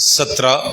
17।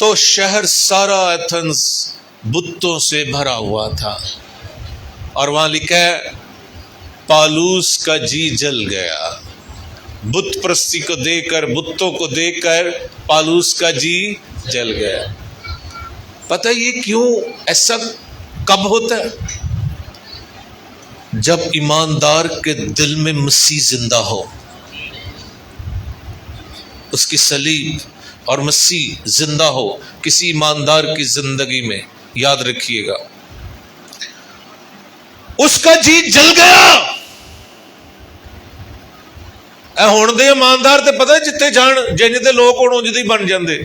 تو شہر سارا ایتھنز بتوں سے بھرا ہوا تھا، اور وہاں لکھا ہے پالوس کا جی جل گیا، بت پرستی کو دیکھ کر، بتوں کو دیکھ کر پالوس کا جی جل گیا۔ پتہ یہ کیوں ایسا کب ہوتا ہے؟ جب ایماندار کے دل میں مسیح زندہ ہو، اس کی صلیب اور مسیح زندہ ہو کسی ایماندار کی زندگی میں، یاد رکھیے گا اس کا جی جل گیا۔ اے ہون دے ایماندار تے پتہ جتے جان جنج دے لوگ ہون انج دے بن جاندے،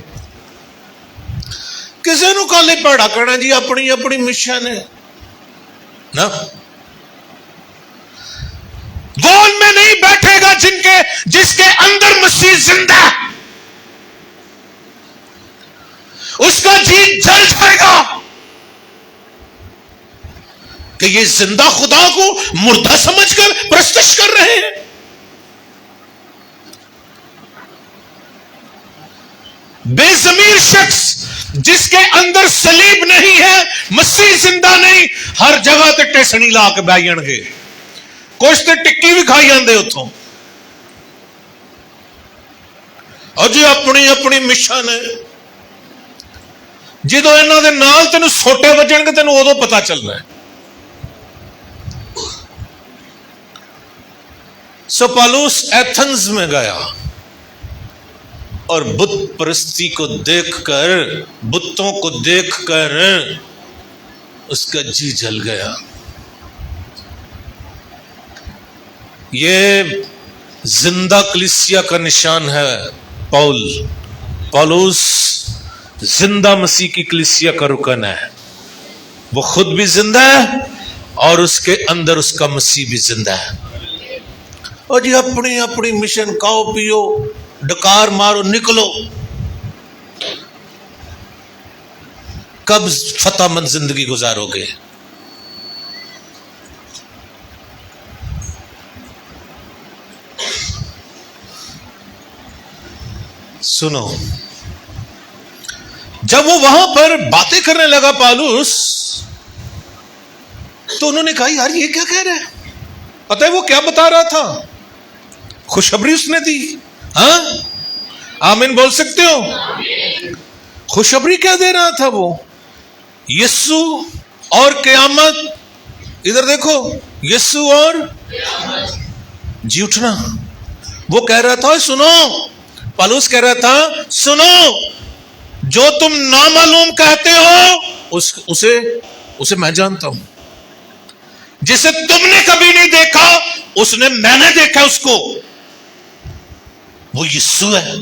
کسے نو کالے پیڑا کرنا جی، اپنی اپنی مشن ہے نا۔ وہ ان میں نہیں بیٹھے گا جس کے اندر مسیح زندہ، اس کا جی جل جائے گا کہ یہ زندہ خدا کو مردہ سمجھ کر پرستش کر رہے ہیں۔ بے ضمیر شخص جس کے اندر صلیب نہیں ہے، مسیح زندہ نہیں، ہر جگہ تے ٹیسنی لا کے بہ جان گے، کچھ تے ٹکی بھی کھائی جاندے اتوں، اور جی اپنی اپنی مشن ہے۔ جدو انہوں دے نال تینوں سوٹے بجن گے تینوں ادو پتا چلنا ہے۔ سو پالوس ایتھنز میں گیا اور بت پرستی کو دیکھ کر، بتوں کو دیکھ کر اس کا جی جل گیا۔ یہ زندہ کلیسیا کا نشان ہے۔ پالوس زندہ مسیح کی کلیسیا کا رکن ہے، وہ خود بھی زندہ ہے اور اس کے اندر اس کا مسیح بھی زندہ ہے۔ اور جی اپنی اپنی مشن، کھاؤ پیو ڈکار مارو نکلو، کب فتح مند زندگی گزارو گے؟ سنو، جب وہ وہاں پر باتیں کرنے لگا پالوس، تو انہوں نے کہا یار یہ کیا کہہ رہا ہے؟ پتہ ہے وہ کیا بتا رہا تھا؟ خوشخبری اس نے دی۔ ہاں آمین بول سکتے ہو؟ خوشخبری کیا دے رہا تھا وہ؟ یسوع اور قیامت۔ ادھر دیکھو، یسوع اور جی اٹھنا۔ وہ کہہ رہا تھا سنو، پالوس کہہ رہا تھا سنو، جو تم نامعلوم کہتے ہو اسے میں جانتا ہوں، جسے تم نے کبھی نہیں دیکھا اس نے میں نے دیکھا اس کو، وہ یسوع ہے۔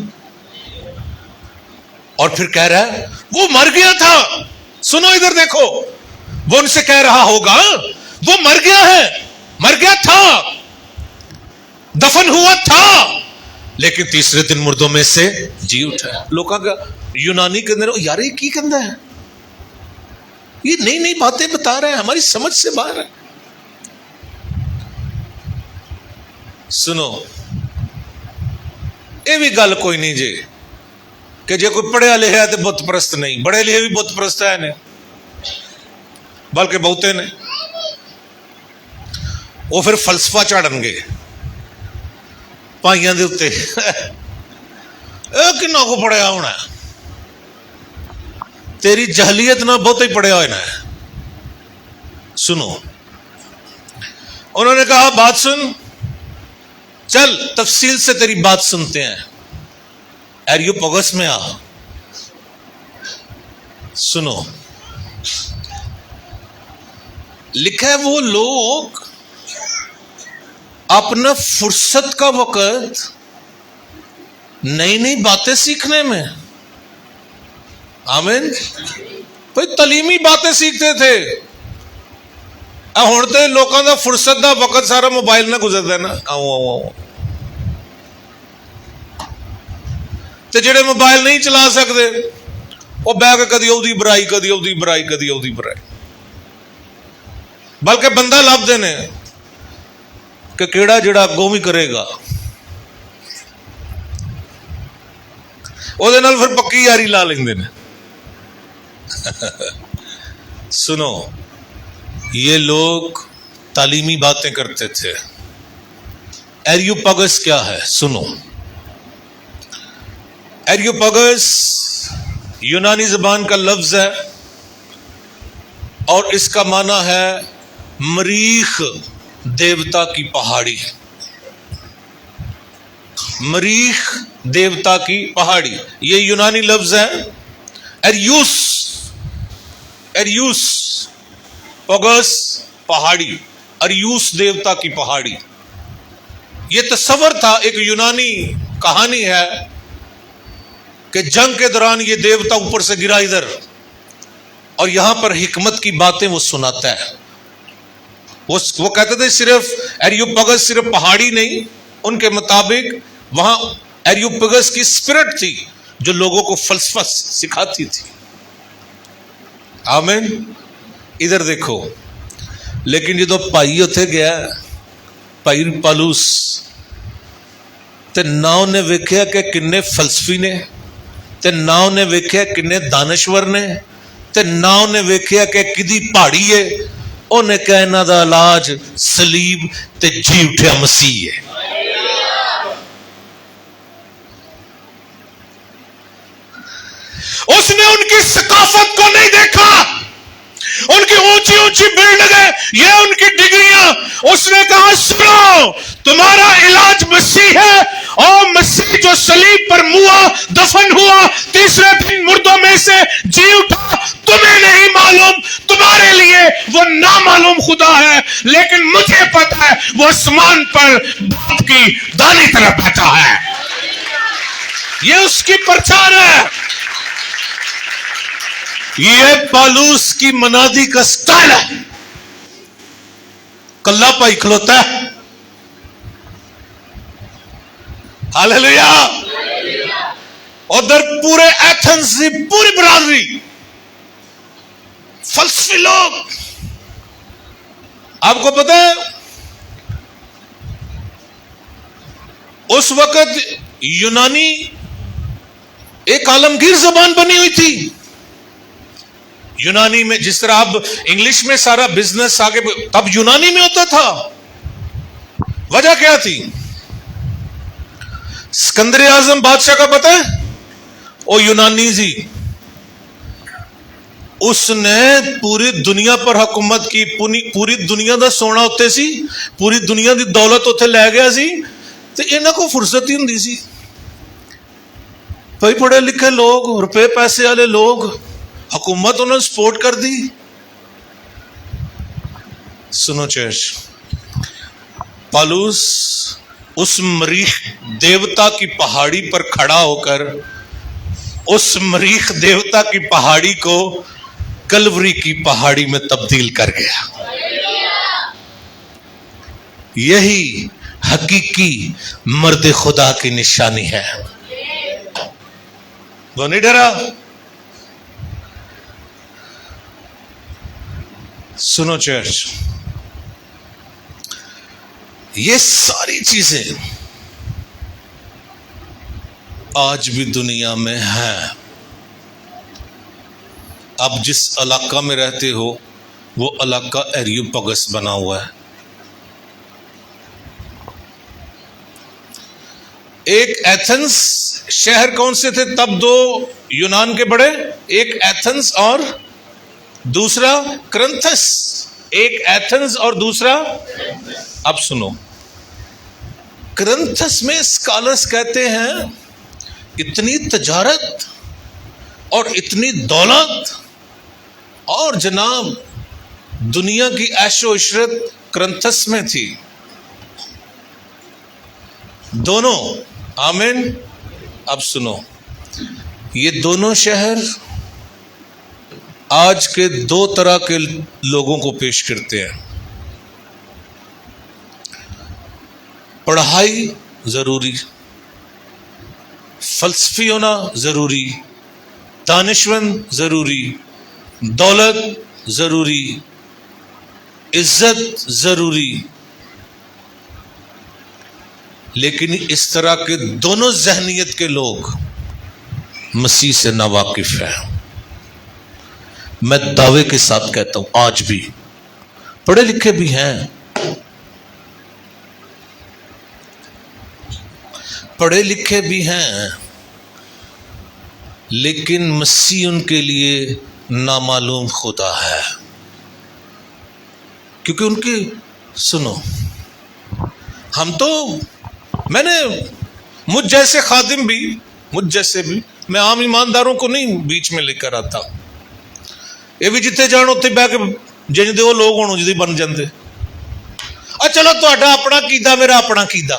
اور پھر کہہ رہا ہے وہ مر گیا تھا۔ سنو ادھر دیکھو، وہ ان سے کہہ رہا ہوگا وہ مر گیا ہے، مر گیا تھا، دفن ہوا تھا، لیکن تیسرے دن مردوں میں سے جی اٹھا۔ لوگوں کا یونانی کے اندر یار یہ کی کہندا ہے، یہ نئی نئی باتیں بتا رہے ہیں، ہماری سمجھ سے باہر ہے۔ سنو، یہ بھی گل کوئی نہیں جی کہ جے کوئی پڑھیا لکھا ہے تو بت پرست نہیں، بڑے لکھے بھی بت پرست ہے نے، بلکہ بہتے نے، وہ پھر فلسفہ چاڑن گے پائیاں دے اتے، کنا کو پڑھیا ہونا ہے، تیری جہلیت نہ بہت ہی پڑھیا ہونا ہے۔ سنو، انہوں نے کہا بات سن، چل تفصیل سے تیری بات سنتے ہیں، ایریوپاگس میں آ۔ سنو، لکھا ہے وہ لوگ اپنا فرصت کا وقت نئی نئی باتیں سیکھنے میں، آمین، بھائی تعلیمی باتیں سیکھتے تھے، ہوں تو لوگوں کا فرصت کا وقت سارا موبائل نہ گزرتا ہے نا، تے جڑے موبائل نہیں چلا سکتے وہ بہ کے کدی اودی برائی کدی اودی برائی کدی اودی برائی، بلکہ بندہ لبھدے نے کہ کیڑا جڑا اگوں بھی کرے گا وہ پھر پکی یاری لا لیندے نے۔ سنو، یہ لوگ تعلیمی باتیں کرتے تھے. ایریوپاگس کیا ہے؟ سنو، ایریوپاگس یونانی زبان کا لفظ ہے اور اس کا معنی ہے مریخ دیوتا کی پہاڑی. مریخ دیوتا کی پہاڑی، یہ یونانی لفظ ہے. ایریوس، ایریوس پگس پہاڑی، اریوس دیوتا کی پہاڑی. یہ تصور تھا، ایک یونانی کہانی ہے کہ جنگ کے دوران یہ دیوتا اوپر سے گرا ادھر، اور یہاں پر حکمت کی باتیں وہ سناتا ہے. وہ کہتے تھے صرف ایریوپاگس صرف پہاڑی نہیں، ان کے مطابق وہاں ایریوپاگس کی اسپرٹ تھی جو لوگوں کو فلسفہ سکھاتی تھی. آمین. ادھر دیکھو، لیکن جدو پائی اتنے گیا، پائی پالوس تے نہ انہیں ویکھیا کہ کنے فلسفی نے، تے نہ انہیں ویکھیا کنے دانشور نے، تے نہ انہیں ویکھیا کہ کدی پہاڑی ہے. انہیں کہا انہاں دا علاج صلیب تے جی اٹھیا مسیح ہے. اس نے ان کی ثقافت کو نہیں دیکھا، ان کی اونچی اونچی بلڈنگیں، یہ ان کی ڈگریاں. اس نے کہا سنو، تمہارا علاج مسیح ہے، اور مسیح جو صلیب پر موا، دفن ہوا، تیسرے دن مردوں میں سے جی اٹھا. تمہیں نہیں معلوم، تمہارے لیے وہ نامعلوم خدا ہے، لیکن مجھے پتا ہے وہ آسمان پر باپ کی دائیں طرف بیٹھا ہے. یہ اس کی پرچار ہے. یہ پالوس کی منادی کا سٹائل ہے. کلہ پائی کھلوتا ہے. ہاللیلویا. ادھر پورے ایتھنز کی پوری برادری فلسفی لوگ. آپ کو پتا ہے اس وقت یونانی ایک عالمگیر زبان بنی ہوئی تھی. یونانی میں جس طرح اب انگلش میں سارا بزنس آگے، تب یونانی میں ہوتا تھا. وجہ کیا تھی؟ اسکندر اعظم بادشاہ کا پتہ ہے، وہ یونانی جی، اس نے پوری دنیا پر حکومت کی. پوری دنیا دا سونا ہوتے سی، پوری دنیا دی دولت اتنے لے گیا سی. تو انہاں کو فرصت ہی ہوندی سی. بھائی پڑھے لکھے لوگ، روپے پیسے والے لوگ، حکومت انہوں نے سپورٹ کر دی. سنو چرچ، پالوس اس مریخ دیوتا کی پہاڑی پر کھڑا ہو کر اس مریخ دیوتا کی پہاڑی کو کلوری کی پہاڑی میں تبدیل کر گیا. یہی حقیقی مرد خدا کی نشانی ہے. وہ نہیں ڈرا. سنو چرچ، یہ ساری چیزیں آج بھی دنیا میں ہیں. آپ جس علاقہ میں رہتے ہو وہ علاقہ ایریوپاگس بنا ہوا ہے. ایک ایتھنس شہر کون سے تھے تب؟ دو یونان کے بڑے، ایک ایتھنس اور دوسرا کرنتھس. ایک ایتھنس اور دوسرا، اب سنو، کرنتھس میں اسکالرز کہتے ہیں اتنی تجارت اور اتنی دولت اور جناب دنیا کی عیش و عشرت کرنتھس میں تھی. دونوں. آمین. اب سنو، یہ دونوں شہر آج کے دو طرح کے لوگوں کو پیش کرتے ہیں. پڑھائی ضروری، فلسفی ہونا ضروری، دانشمند ضروری، دولت ضروری، عزت ضروری. لیکن اس طرح کے دونوں ذہنیت کے لوگ مسیح سے ناواقف ہیں. میں دعوے کے ساتھ کہتا ہوں آج بھی پڑھے لکھے بھی ہیں، پڑھے لکھے بھی ہیں، لیکن مسیح ان کے لیے نامعلوم خدا ہے، کیونکہ ان کی سنو، ہم تو میں نے مجھ جیسے خادم بھی، مجھ جیسے بھی، میں عام ایمانداروں کو نہیں بیچ میں لے کر آتا، یہ بھی جتنے جان اتنے بہ کے جن دے وہ لوگ ہونے جدی بن جاندے، چلو تہاڈا اپنا کیدا میرا اپنا کیدا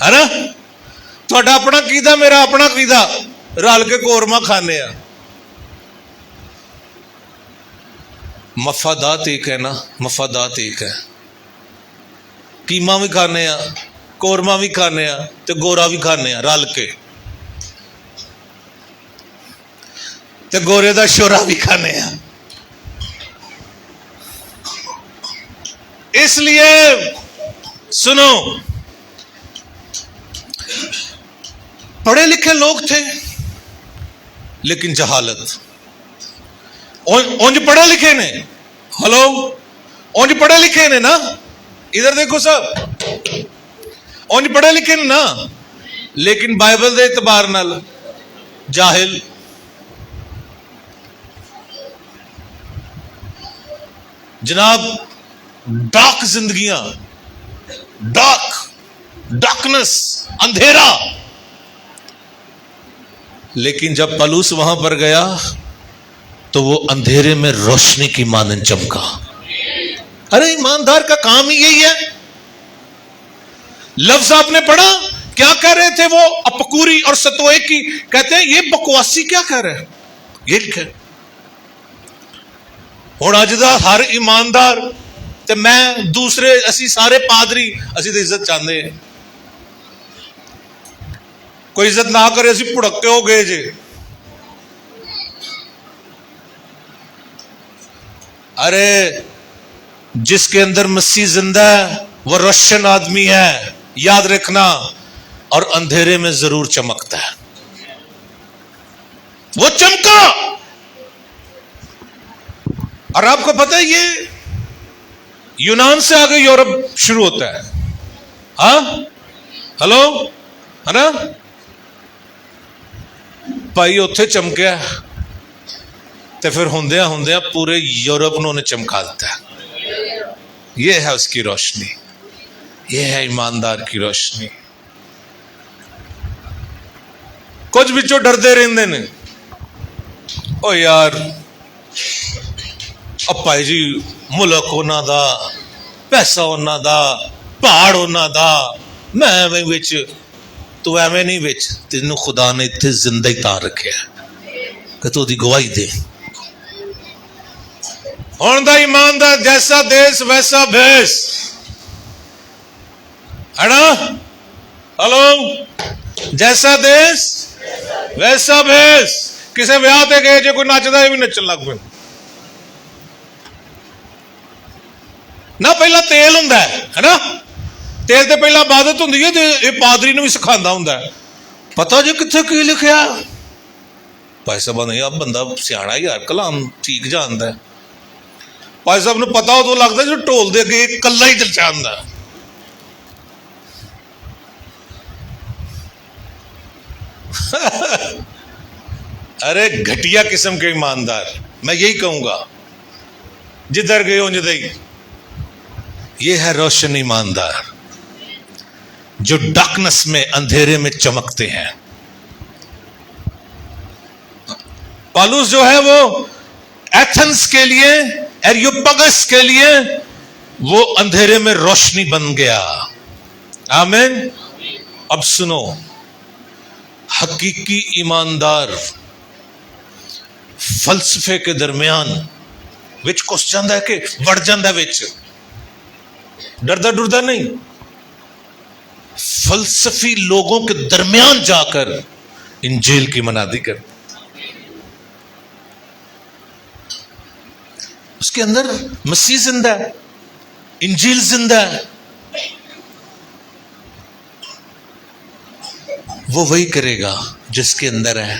ہے نا، تہاڈا اپنا کیدا میرا اپنا کیدا، رل کے قورمہ کھانے آ، مفادات ایک ہے نا، مفادات ایک ہے، قیمہ بھی کھانے آ، قورمہ بھی کھانے آ تے گورا بھی کھانے آ رل کے، تے گورے دا شورا بھی کھانے آ۔ اس لیے سنو، پڑھے لکھے لوگ تھے لیکن جہالت، اونج پڑھے لکھے نے، ہلو اونج پڑھے لکھے نے نا، ادھر دیکھو سب، اونج پڑھے لکھے نے نا، لیکن بائبل دے اعتبار نال جاہل، جناب ڈاک زندگیاں، ڈاکنس، اندھیرا، لیکن جب پالوس وہاں پر گیا تو وہ اندھیرے میں روشنی کی مانند چمکا۔ ارے ایماندار کا کام ہی یہی ہے۔ لفظ آپ نے پڑھا کیا کہہ رہے تھے وہ اپکوری اور ستوئے کی، کہتے ہیں یہ بکواسی کیا کہہ رہے ہیں، یہ لکھے ہوں اج دا ہر ایماندار تے میں دوسرے اسی سارے پادری اسی تو عزت چاہتے ہیں، کوئی عزت نہ کرے اسی پڑکے ہو گئے جے۔ ارے جس کے اندر مسیح زندہ ہے وہ روشن آدمی ہے، یاد رکھنا، اور اندھیرے میں ضرور چمکتا ہے، وہ چمکا۔ اور آپ کو پتہ ہے یہ یونان سے آگے یورپ شروع ہوتا ہے، ہاں ہلو ہے نا، بھائی اتھے چمکیا تو پھر ہوندیا ہوندیا پورے یورپ نے انہیں چمکا دیتا ہے۔ یہ ہے اس کی روشنی، یہ ہے ایماندار کی روشنی۔ کچھ بچوں ڈردے رہندے نے، او یار اب بھائی جی ملک ہونا دا، پیسہ ہونا دا، پہاڑ ہونا دا، میں ایویں وچ، تو ایویں نہیں وچ، تینوں خدا نے اتنے زندہ ہی تار رکھے کہ تو دی گواہی دے۔ ہون دا ایماندار جیسا دیس ویسا بھیس، ہے نا، ہلو، جیسا دیس ویسا بھیس۔ کسے ویاہ تے گئے جے کوئی نچدا ہے بھی نچن لگ پے، نہ پہلا تیل ہوندا ہے نا، تیل تے پہلا عبادت ہوندی ہے، تے یہ پادری نو بھی سکھاندا ہوندا ہے، پتہ جے کتھے کی لکھیا، بھائی صاحب نہیں، اب بندہ سیاڑا یار کلام ٹھیک جاندا ہے، بھائی صاحب نو پتہ ہو تو لگدا جو ٹول دے کے کلا ہی چل جاندا ہے۔ ارے گھٹیا قسم کے ایماندار، میں یہی کہوں گا، جدھر گئے ہوں جدھر ہی، یہ ہے روشن ایماندار جو ڈارکنس میں، اندھیرے میں چمکتے ہیں۔ پالوس جو ہے وہ ایتھنس کے لیے، ایریوپگس کے لیے وہ اندھیرے میں روشنی بن گیا۔ آمین۔ اب سنو، حقیقی ایماندار فلسفے کے درمیان وچ کس جاندہ ہے کہ وڑ جاندہ ہے وچ، ڈردہ ڈردہ نہیں، فلسفی لوگوں کے درمیان جا کر انجیل کی منادی کر، اس کے اندر مسیح زندہ ہے، انجیل زندہ ہے، وہ وہی کرے گا جس کے اندر ہے۔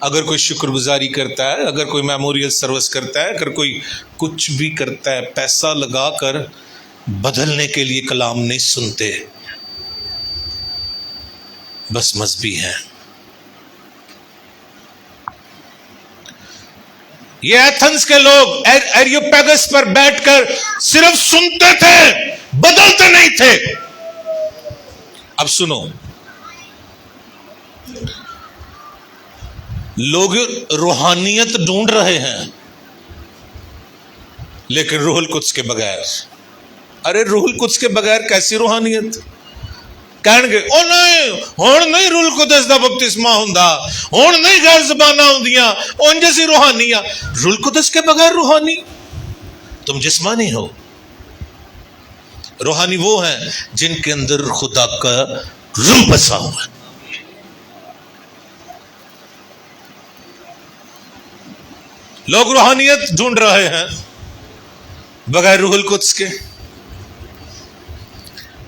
اگر کوئی شکر گزاری کرتا ہے، اگر کوئی میموریل سروس کرتا ہے، اگر کوئی کچھ بھی کرتا ہے، پیسہ لگا کر بدلنے کے لیے کلام نہیں سنتے، بس مذہبی ہیں۔ یہ ایتھنز کے لوگ ایریوپیگس پر بیٹھ کر صرف سنتے تھے، بدلتے نہیں تھے۔ اب سنو، لوگ روحانیت ڈھونڈ رہے ہیں لیکن روح القدس کے بغیر۔ ارے روح القدس کے بغیر کیسی روحانیت؟ کہن گے او نہیں، ہن نہیں روح القدس دا بپتسمہ ہوندا، ہن نہیں غیر زباناں ہوندیاں، اون جیسی روحانیاں۔ روح القدس کے بغیر روحانی؟ تم جسمانی ہو۔ روحانی وہ ہیں جن کے اندر خدا کا روح بسا ہوا ہے۔ لوگ روحانیت ڈھونڈ رہے ہیں بغیر روح القدس کے۔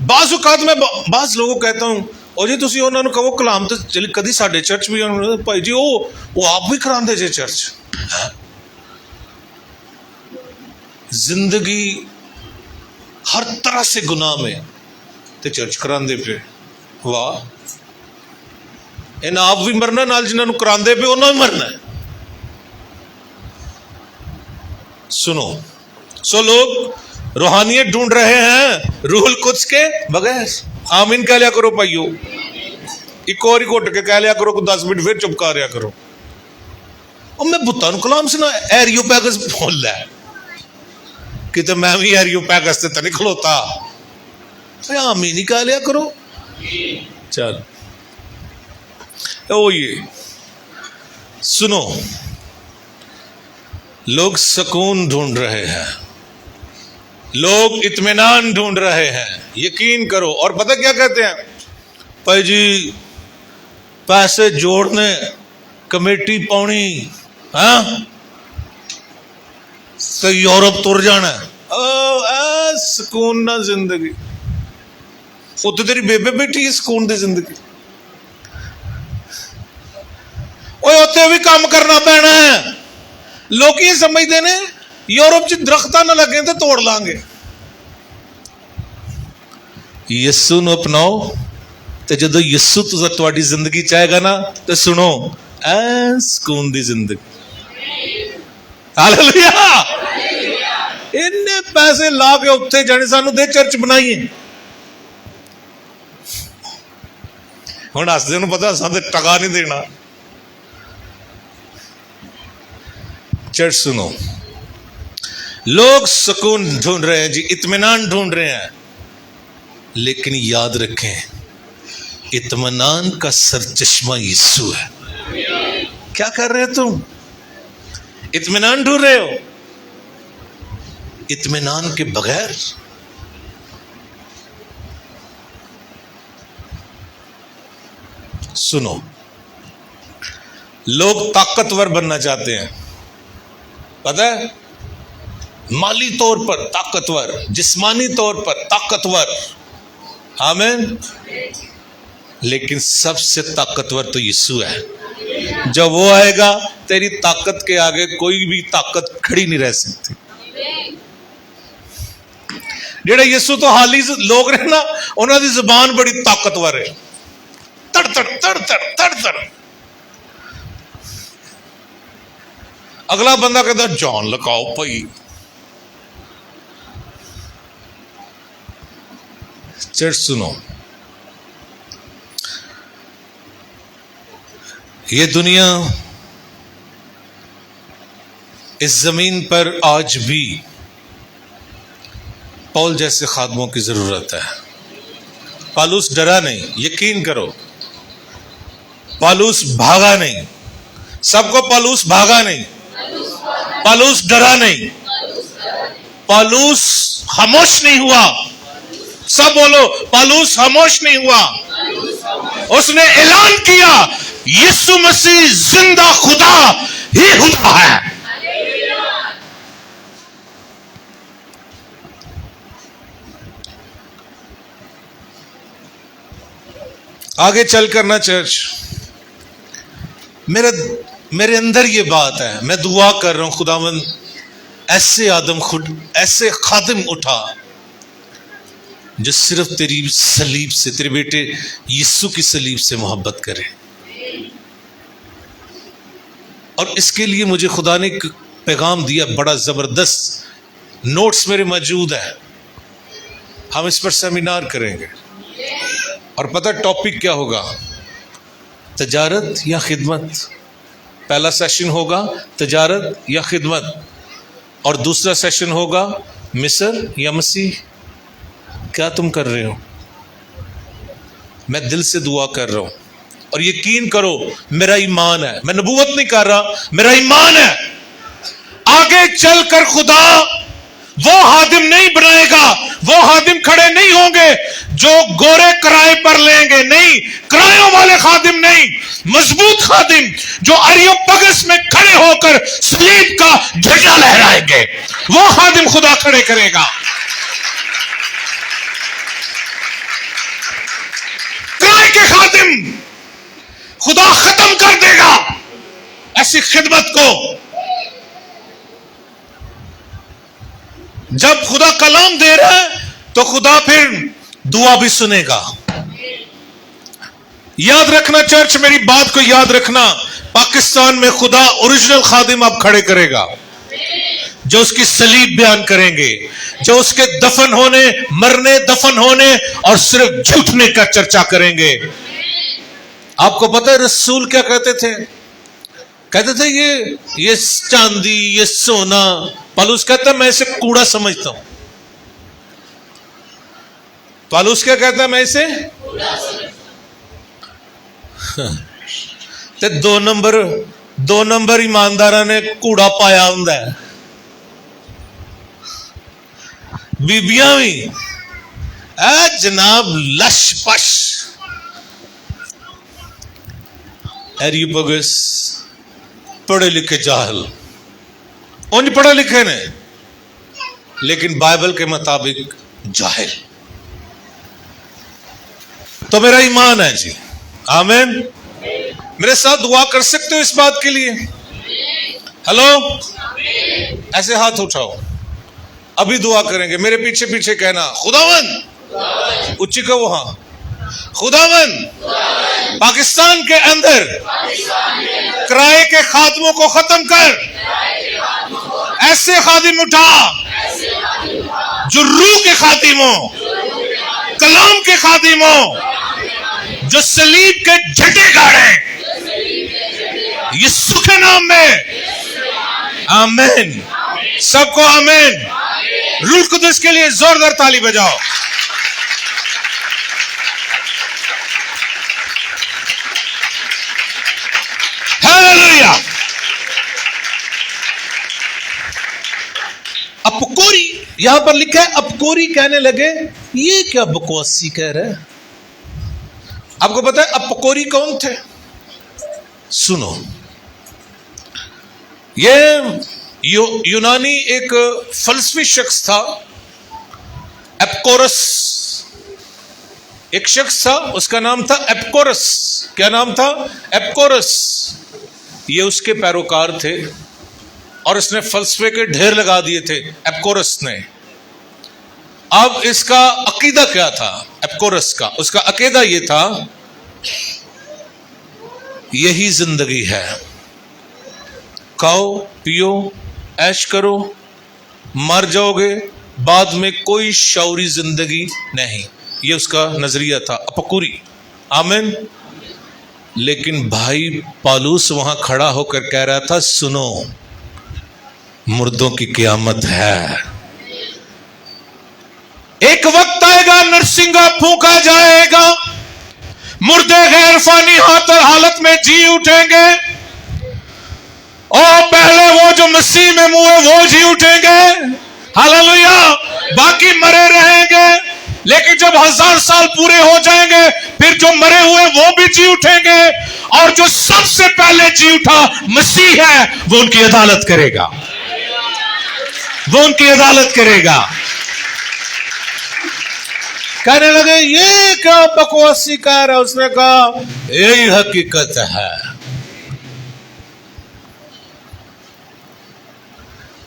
بعض اوقات میں بعض لوگوں کہتا ہوں، او جی تسی انہاں نوں کہو کلام تے چلی کدی ساڈے چرچ بھی بھائی جی وہ آپ بھی کراندے جے چرچ۔ زندگی ہر طرح سے گناہ میں تے چرچ کراندے پہ، واہ، انہاں آپ بھی مرنا، نال جنہاں نوں کراندے پہ انہاں بھی مرنا ہے۔ سنو، سو لوگ روحانیت ڈھونڈ رہے ہیں روح القدس کے بغیر۔ آمین کہہ لیا کرو بھائیو، ایک اور ہی گھٹ کے کہہ لیا کرو، 10 منٹ پھر چپ کر رہا کرو۔ اور میں بتاؤں کلام سنا ایریوپیگس بول رہا ہے کہ تو میں بھی ایریوپیگس سے تو نہیں کھلوتا۔ آمین ہی کہہ لیا کرو۔ چل او یہ سنو، لوگ سکون ڈھونڈ رہے ہیں، لوگ اطمینان ڈھونڈ رہے ہیں، یقین کرو۔ اور پتہ کیا کہتے ہیں؟ بھائی جی پیسے جوڑنے، کمیٹی پاؤنی، ہاں تو یورپ تر جانا ہے۔ سکون نہ زندگی، اتنے تیری بیبے بیٹھی ہے سکون دی زندگی۔ اتنے بھی کام کرنا پینا ہے۔ لوگ یہ سمجھتے ہیں یورپ چ درختہ نہ لگے تو توڑ لیں گے۔ یسو نو اپناؤ تو جدو یسو تہاڈی زندگی چاہے گا نا تو سنو سکون دی زندگی۔ ہاللویا۔ انہیں پیسے لا کے اتنے جانے، سانو دے چرچ بنائیے۔ ہوں ہسدے نوں پتا سانو ٹکا نہیں دینا۔ چرچ سنو، لوگ سکون ڈھونڈ رہے ہیں جی، اطمینان ڈھونڈ رہے ہیں، لیکن یاد رکھیں اطمینان کا سرچشمہ یسوع ہے۔ کیا کر رہے تم؟ اطمینان ڈھونڈ رہے ہو؟ اطمینان کے بغیر سنو، لوگ طاقتور بننا چاہتے ہیں، پتہ ہے، مالی طور پر طاقتور، جسمانی طور پر طاقتور، آمین، لیکن سب سے طاقتور تو یسوع ہے۔ جب وہ آئے گا تیری طاقت کے آگے کوئی بھی طاقت کھڑی نہیں رہ سکتی۔ جڑے یسوع تو حالی لوگ رہے نا، انہوں دی زبان بڑی طاقتور ہے، تڑ تڑ تڑ تڑ تڑ تڑ۔ اگلا بندہ کہتا جان لگاؤ بھائی۔ چرچ سنو، یہ دنیا اس زمین پر آج بھی پول جیسے خادموں کی ضرورت ہے۔ پالوس ڈرا نہیں، یقین کرو، پالوس بھاگا نہیں۔ سب کو پالوس بھاگا نہیں، پالوس ڈرا نہیں، پالوس خاموش نہیں ہوا۔ سب بولو، پالوس خاموش نہیں ہوا۔ اس نے اعلان کیا یسوع مسیح زندہ خدا ہی خدا ہے۔ آگے چل کرنا چرچ، میرا میرے اندر یہ بات ہے، میں دعا کر رہا ہوں خداوند ایسے خادم اٹھا جو صرف تیری صلیب سے، تیرے بیٹے یسوع کی صلیب سے محبت کرے. اور اس کے لیے مجھے خدا نے ایک پیغام دیا بڑا زبردست، نوٹس میرے موجود ہیں، ہم اس پر سیمینار کریں گے. اور پتہ ٹاپک کیا ہوگا؟ تجارت یا خدمت. پہلا سیشن ہوگا تجارت یا خدمت، اور دوسرا سیشن ہوگا مصر یا مسیح. کیا تم کر رہے ہو؟ میں دل سے دعا کر رہا ہوں، اور یقین کرو میرا ایمان ہے، میں نبوت نہیں کر رہا، میرا ایمان ہے آگے چل کر خدا وہ خادم نہیں بنائے گا، وہ خادم کھڑے نہیں ہوں گے جو گورے کرائے پر لیں گے، نہیں، کرایوں والے خادم نہیں، مضبوط خادم جو اریوپگس میں کھڑے ہو کر صلیب کا جھنڈا لہرائیں گے، وہ خادم خدا کھڑے کرے گا. کرائے کے خادم خدا ختم کر دے گا ایسی خدمت کو. جب خدا کلام دے رہا ہے تو خدا پھر دعا بھی سنے گا. یاد رکھنا چرچ، میری بات کو یاد رکھنا، پاکستان میں خدا اوریجنل خادم اب کھڑے کرے گا جو اس کی صلیب بیان کریں گے، جو اس کے دفن ہونے، مرنے، دفن ہونے اور صرف جھوٹنے کا چرچا کریں گے. آپ کو پتہ ہے رسول کیا کہتے تھے؟ کہتے تھے یہ چاندی، یہ سونا. پالوس کہتا ہے میں اسے کوڑا سمجھتا ہوں. پالوس کیا کہتا ہے؟ میں اسے تے دو نمبر ایماندار نے کوڑا پایا ہوں. بیبیاں بھی جناب لش پش. ایریوپگس پڑھے لکھے جاہل، ان پڑھے لکھے نے لیکن بائبل کے مطابق جاہل. تو میرا ایمان ہے جی، آمین. میرے ساتھ دعا کر سکتے ہو اس بات کے لیے؟ ہلو، ایسے ہاتھ اٹھاؤ، ابھی دعا کریں گے. میرے پیچھے پیچھے کہنا خداوند، اچھی کہ وہاں خداوند پاکستان کے اندر کرائے کے خادموں کو ختم کر، ایسے خادم اٹھا جو روح کے خادم ہوں، کلام کے خادم ہوں، جو صلیب کے جھنڈے گاڑیں یسوع کے نام میں. آمین. سب کو آمین. روح القدس کے لیے زوردار تالی بجاؤ. ہیلیلویا. اپکوری یہاں پر لکھا ہے، اپکوری کہنے لگے یہ کیا بکواسی کہہ رہے ہیں. آپ کو پتا ہے اپکوری کون تھے؟ سنو، یہ یونانی ایک فلسفی شخص تھا، ایپکورس. ایک شخص تھا، اس کا نام تھا ایپکورس. کیا نام تھا؟ ایپکورس. یہ اس کے پیروکار تھے اور اس نے فلسفے کے ڈھیر لگا دیے تھے ایپکورس نے. اب اس کا عقیدہ کیا تھا ایپکورس کا؟ اس کا عقیدہ یہ تھا یہی زندگی ہے، کھاؤ پیو عیش کرو، مر جاؤ گے، بعد میں کوئی شعوری زندگی نہیں. یہ اس کا نظریہ تھا، اپکوری. آمین. لیکن بھائی پالوس وہاں کھڑا ہو کر کہہ رہا تھا سنو، مردوں کی قیامت ہے. ایک وقت آئے گا نرسنگا پھونکا جائے گا، مردے غیر فانی حالت میں جی اٹھیں گے، اور پہلے وہ جو مسیح میں موئے وہ جی اٹھیں گے. ہاللویا. باقی مرے رہیں گے، لیکن جب 1000 سال پورے ہو جائیں گے پھر جو مرے ہوئے وہ بھی جی اٹھیں گے، اور جو سب سے پہلے جی اٹھا مسیح ہے، وہ ان کی عدالت کرے گا. وہ ان کی عدالت کرے گا. کہنے لگے یہ کیا بکواسی کہہ رہا ہے؟ اس نے کہا یہی حقیقت ہے.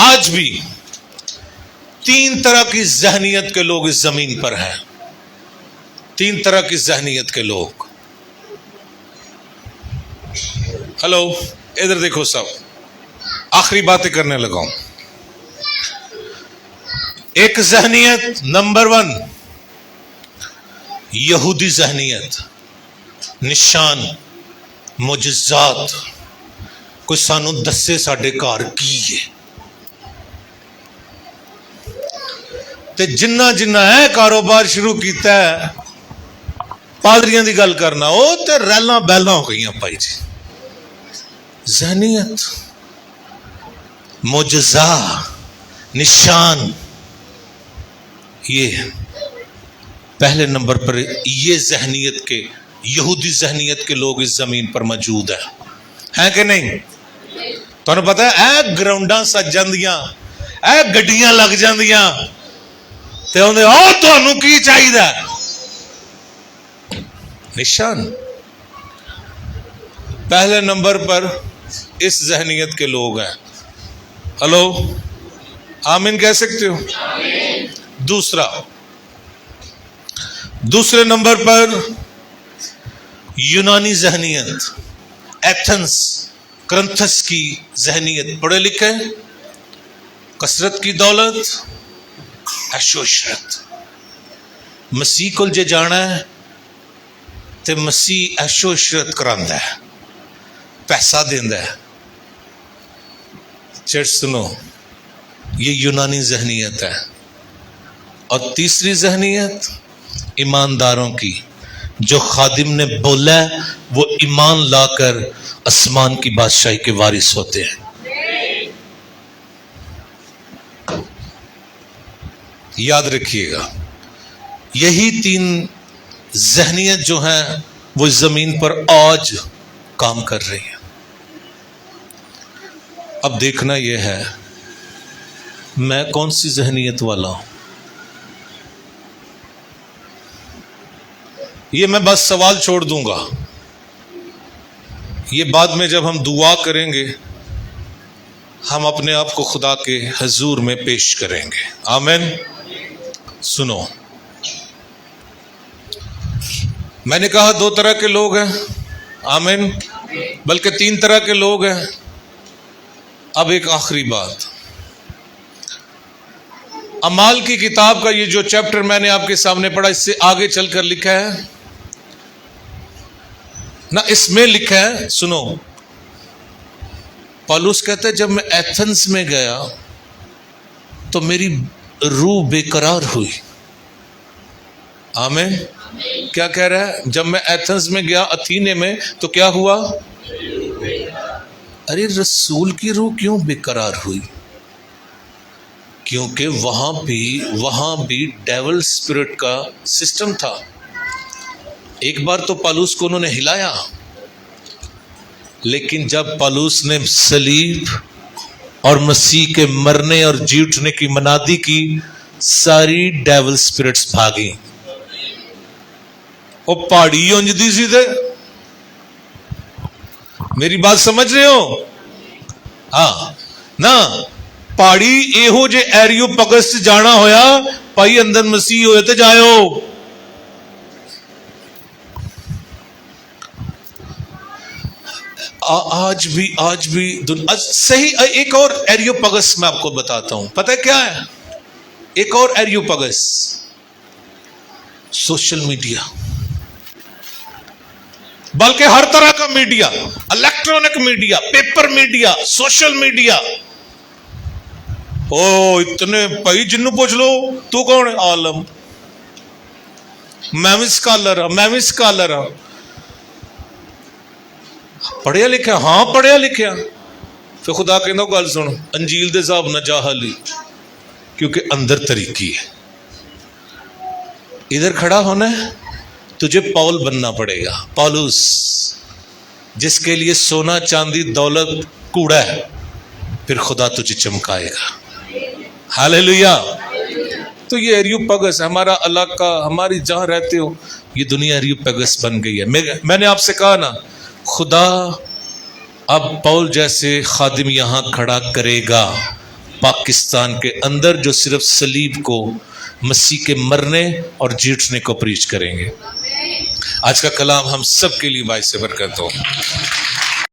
آج بھی 3 طرح کی ذہنیت کے لوگ اس زمین پر ہیں. 3 طرح کی ذہنیت کے لوگ. ہلو ادھر دیکھو سب, آخری باتیں کرنے لگا ہوں. ایک ذہنیت نمبر 1 یہودی ذہنیت, نشان معجزات, کوئی سانو دسے ساڈے گھر کی ہے. تے جنہ جنہ ہے کاروبار شروع کیتا ہے پادریاں دی گل کرنا, وہ تے ریلاں بیلاں ہو گئی پائی جی. ذہنیت معجزہ نشان, یہ پہلے نمبر پر یہ ذہنیت کے یہودی ذہنیت کے لوگ اس زمین پر موجود ہیں کہ نہیں؟ تمہیں پتہ ہے اے گراؤنڈاں سج جاندیاں, اے گڈیاں لگ جاندیاں تے اوندے او تانوں کی چاہیدا؟ نشان. پہلے نمبر پر اس ذہنیت کے لوگ ہیں. ہلو آمین کہہ سکتے ہو؟ دوسرے نمبر پر یونانی ذہنیت, ایتھنس کرنتھس کی ذہنیت. پڑھے لکھے, کثرت کی دولت, عیش و عشرت. مسیح کو جے جانا ہے تے مسیح عیش و عشرت کراندا ہے, پیسہ دیندا ہے. چرچ سنو, یہ یونانی ذہنیت ہے. اور تیسری ذہنیت ایمانداروں کی, جو خادم نے بولا ہے وہ ایمان لا کر آسمان کی بادشاہی کے وارث ہوتے ہیں. یاد رکھیے گا, یہی 3 ذہنیت جو ہیں وہ زمین پر آج کام کر رہی ہیں. اب دیکھنا یہ ہے میں کون سی ذہنیت والا ہوں. یہ میں بس سوال چھوڑ دوں گا, یہ بعد میں جب ہم دعا کریں گے ہم اپنے آپ کو خدا کے حضور میں پیش کریں گے. آمین. سنو, میں نے کہا 2 طرح کے لوگ ہیں. آمین. بلکہ 3 طرح کے لوگ ہیں. اب ایک آخری بات, اعمال کی کتاب کا یہ جو چیپٹر میں نے آپ کے سامنے پڑھا, اس سے آگے چل کر لکھا ہے نہ, اس میں لکھا ہے, سنو, پالوس کہتا ہے جب میں ایتھنس میں گیا تو میری روح بے قرار ہوئی. آمین. کیا کہہ رہا ہے؟ جب میں ایتھنس میں گیا, اتھینے میں, تو کیا ہوا؟ ارے رسول کی روح کیوں بے قرار ہوئی؟ کیونکہ وہاں بھی ڈیول اسپرٹ کا سسٹم تھا. ایک بار تو پالوس کو انہوں نے ہلایا, لیکن جب پالوس نے صلیب اور مسیح کے مرنے اور جی اٹھنے کی منادی کی, ساری ڈیول اسپرٹس بھاگی. وہ پہاڑی اونجدی سی تھے. میری بات سمجھ رہے ہو؟ ہاں نا, پہاڑی یہو جے ایریو پگس جانا ہویا پائی اندر مسیح ہوئے تے جاؤ. آج بھی صحیح. ایک اور ایریو پگس میں آپ کو بتاتا ہوں, پتہ ہے کیا ہے؟ ایک اور ایریو پگس, سوشل میڈیا. بلکہ ہر طرح کا media, electronic media, paper media, social media. اتنے بھائی جنوں پوچھ لو تو کون ہے؟ عالم. میں بھی اسکالر ہوں. پڑھیا لکھا؟ ہاں پڑھیا لکھا. پھر خدا کہنا گل سن, انجیل دے حساب نہ جا حالی, کیونکہ اندر طریقی ہے. ادھر کھڑا ہونا ہے, تجھے پاول بننا پڑے گا, پالوس, جس کے لیے سونا چاندی دولت کوڑا ہے, پھر خدا تجھے چمکائے گا. ہاللیلویا. تو یہ ایریو پگس, ہمارا علاقہ, ہماری جہاں رہتے ہو, یہ دنیا ایریو پگس بن گئی ہے. میں نے آپ سے کہا نا, خدا اب پاول جیسے خادم یہاں کھڑا کرے گا پاکستان کے اندر جو صرف صلیب کو مسیح کے مرنے اور جیٹنے کو پریچ کریں گے۔ آج کا کلام ہم سب کے لیے باعث برکت ہو۔